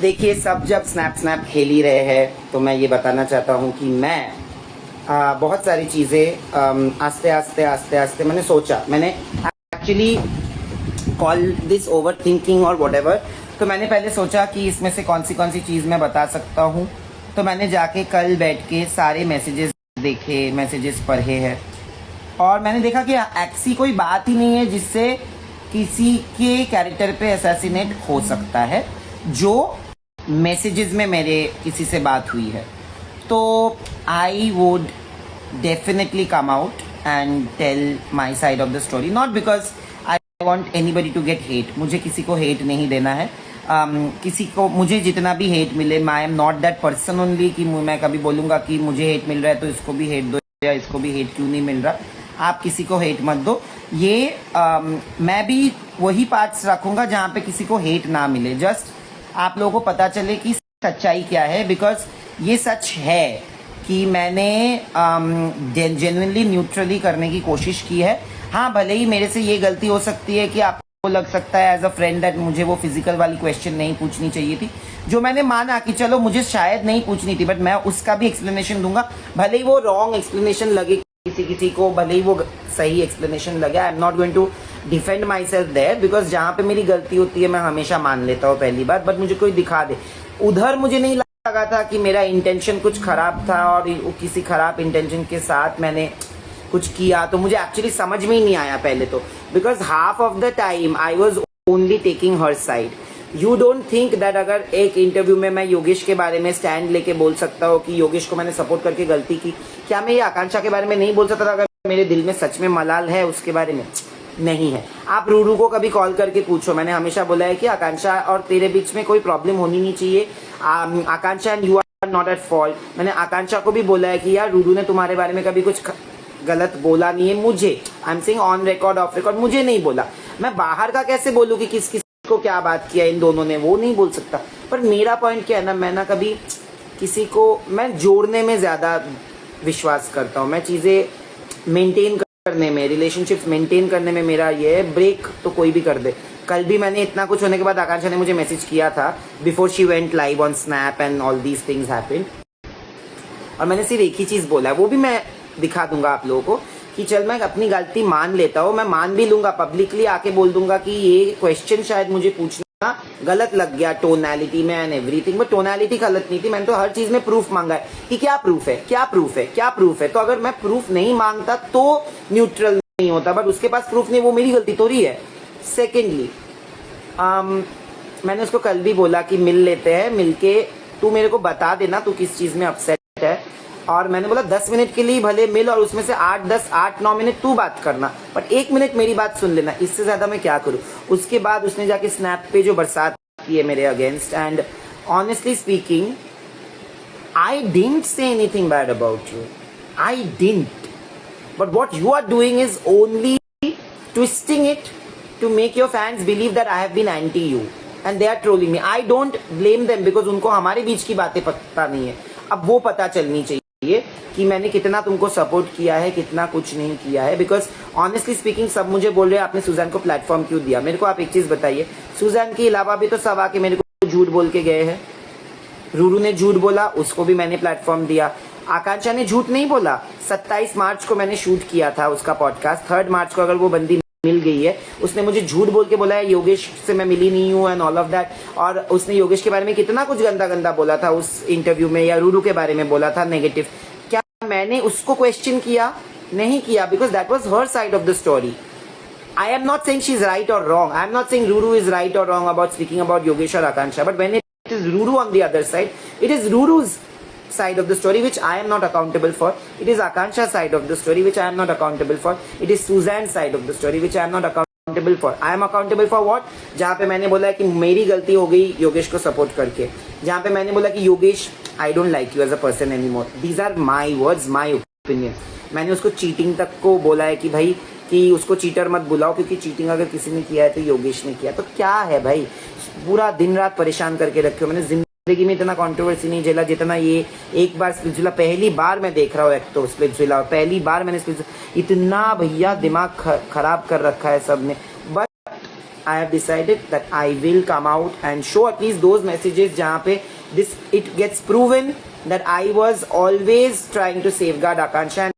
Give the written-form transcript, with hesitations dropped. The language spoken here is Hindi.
देखिए, सब जब स्नैप खेल ही रहे हैं तो मैं ये बताना चाहता हूँ कि मैं बहुत सारी चीज़ें आस्ते आस्ते मैंने सोचा, मैंने actually call this over thinking और वट एवर। तो मैंने पहले सोचा कि इसमें से कौन सी चीज़ मैं बता सकता हूँ। तो मैंने जाके कल बैठ के सारे मैसेजेस देखे, मैसेजेस पढ़े हैं, और मैंने देखा कि ऐसी कोई बात ही नहीं है जिससे किसी के कैरेक्टर पे असैसिनेट हो सकता है जो मैसेजेस में मेरे किसी से बात हुई है। तो I would definitely come out and tell my side of the story, not because I want anybody to get hate. मुझे किसी को हेट नहीं देना है। किसी को, मुझे जितना भी हेट मिले, आई am not that person only कि मैं कभी बोलूँगा कि मुझे हेट मिल रहा है तो इसको भी हेट दो या इसको भी हेट क्यों नहीं मिल रहा। आप किसी को हेट मत दो। ये मैं भी वही पार्ट्स रखूँगा जहाँ पे किसी को हेट ना मिले, जस्ट आप लोगों को पता चले कि सच्चाई क्या है। बिकॉज ये सच है कि मैंने जेन्युइनली न्यूट्रली करने की कोशिश की है। हाँ, भले ही मेरे से ये गलती हो सकती है कि आपको लग सकता है एज अ फ्रेंड दैट मुझे वो फिजिकल वाली क्वेश्चन नहीं पूछनी चाहिए थी, जो मैंने माना कि चलो मुझे शायद नहीं पूछनी थी, बट मैं उसका भी एक्सप्लेनेशन दूंगा। भले ही वो रॉन्ग एक्सप्लेनेशन लगे किसी को, भले ही वो सही एक्सप्लेनेशन लगे। I am not going to defend myself there, because जहाँ पे मेरी गलती होती है मैं हमेशा मान लेता हूँ पहली बात। बट मुझे कोई दिखा दे, उधर मुझे नहीं लगा था कि मेरा इंटेंशन कुछ खराब था और किसी खराब इंटेंशन के साथ मैंने कुछ किया, तो मुझे एक्चुअली समझ में ही नहीं आया पहले तो, because half of the time I was only taking her side. You don't think that अगर एक इंटरव्यू में मैं योगेश के बारे में स्टैंड लेके बोल सकता हूँ कि योगेश को मैंने सपोर्ट करके गलती की, क्या मैं ये आकांक्षा के बारे में नहीं बोल सकता था अगर मेरे दिल में सच में मलाल है उसके बारे में? नहीं है। आप रूरू को कभी कॉल करके पूछो, मैंने हमेशा बोला है कि आकांक्षा और तेरे बीच में कोई प्रॉब्लम होनी नहीं चाहिए। Akanksha and you are not at fault. मैंने आकांक्षा को भी बोला है कि यार रूरू ने तुम्हारे बारे में कभी कुछ गलत बोला नहीं है मुझे। I am saying on record of record, मुझे नहीं बोला। मैं बाहर का कैसे बोलूँ कि किस को क्या बात किया इन दोनों ने, वो नहीं बोल सकता। पर मेरा पॉइंट क्या है ना, मैं ना कभी किसी को मैं जोड़ने में ज़्यादा विश्वास करता हूँ। मैं चीज़ें मेंटेन करने में, रिलेशनशिप्स मेंटेन करने में मेरा ये है। ब्रेक तो कोई भी कर दे। कल भी मैंने इतना कुछ होने के बाद आकांक्षा ने मुझे मैसेज किया था before she went live on snap and all these things happened, और मैंने सिर्फ एक ही चीज़ बोला है, वो भी मैं दिखा दूंगा आप लोगों को कि चल मैं अपनी गलती मान लेता हूँ। मैं मान भी लूंगा, पब्लिकली आके बोल दूंगा कि ये क्वेश्चन शायद मुझे पूछना गलत लग गया टोनैलिटी में एंड एवरीथिंग, बट टोनैलिटी गलत नहीं थी। मैंने तो हर चीज में प्रूफ मांगा है कि क्या प्रूफ है, क्या प्रूफ है, क्या प्रूफ है। तो अगर मैं प्रूफ नहीं मांगता तो न्यूट्रल नहीं होता, बट उसके पास प्रूफ नहीं, वो मेरी गलती थोड़ी है। सेकेंडली मैंने उसको कल भी बोला कि मिल लेते हैं, मिलके तू मेरे को बता देना तू किस चीज में अपसेट है। और मैंने बोला 10 मिनट के लिए भले मिल, और उसमें से 8-9 मिनट तू बात करना, बट 1 मिनट मेरी बात सुन लेना, इससे ज्यादा मैं क्या करूं। उसके बाद उसने जाके स्नैप पे जो बरसात की है मेरे against, and honestly speaking I didn't say anything bad about you, I didn't, but what you are doing is only twisting it to make your fans believe that I have been anti you and they are trolling me. I don't blame them because उनको हमारे बीच की बातें पता नहीं है। अब वो पता चलनी चाहिए कि मैंने कितना तुमको सपोर्ट किया है, कितना कुछ नहीं किया है। बिकॉज ऑनेस्टली स्पीकिंग सब मुझे बोल रहे हैं आपने सुजैन को प्लेटफॉर्म क्यों दिया। मेरे को आप एक चीज बताइए, सुजैन के अलावा भी तो सब आके मेरे को झूठ बोल के गए हैं। रूरू ने झूठ बोला, उसको भी मैंने प्लेटफॉर्म दिया। आकांक्षा ने झूठ नहीं बोला। 27 मार्च को मैंने शूट किया था उसका पॉडकास्ट। 3 मार्च को अगर वो बंदी मिल गई है, उसने मुझे झूठ बोल के बोला है योगेश से मैं मिली नहीं हूँ एंड ऑल ऑफ दैट, और उसने योगेश के बारे में कितना कुछ गंदा बोला था उस इंटरव्यू में, या रूरू के बारे में बोला था नेगेटिव। क्या मैंने उसको क्वेश्चन किया? नहीं किया, because that was her side of the story. I am not saying she is right और wrong, I am not saying Ruru is right और wrong about speaking about Yogesh और Akanksha, but when it is Ruru on the other side, it is Ruru's side of the story which I am not accountable for. It is Akansha's side of the story which I am not accountable for. It is Suzanne's side of the story which I am not accountable for. I am accountable for what? जहाँ पे मैंने बोला कि मेरी गलती हो गई योगेश को सपोर्ट करके, जहाँ पे मैंने बोला कि Yogesh I don't like you as a person anymore. These are my words, my opinion. मैंने उसको चीटिंग तक को बोला है कि भाई कि उसको चीटर मत बुलाओ, क्योंकि चीटिंग अगर किसी ने किया है तो योगेश ने किया। तो क्या है भाई, पूरा दिन रात परेशान करके रखे हो। मैंने जिंदगी में इतना कंट्रोवर्सी नहीं झेला जितना ये एक बार स्प्लिट्सविला, पहली बार मैं देख रहा हूँ एक तो स्प्लिट्सविला, और पहली बार मैंने इतना भैया दिमाग खराब कर रखा है सबने। But I have decided that I will come out and show at least those messages jahan pe this it gets proven that I was always trying to safeguard Akansha.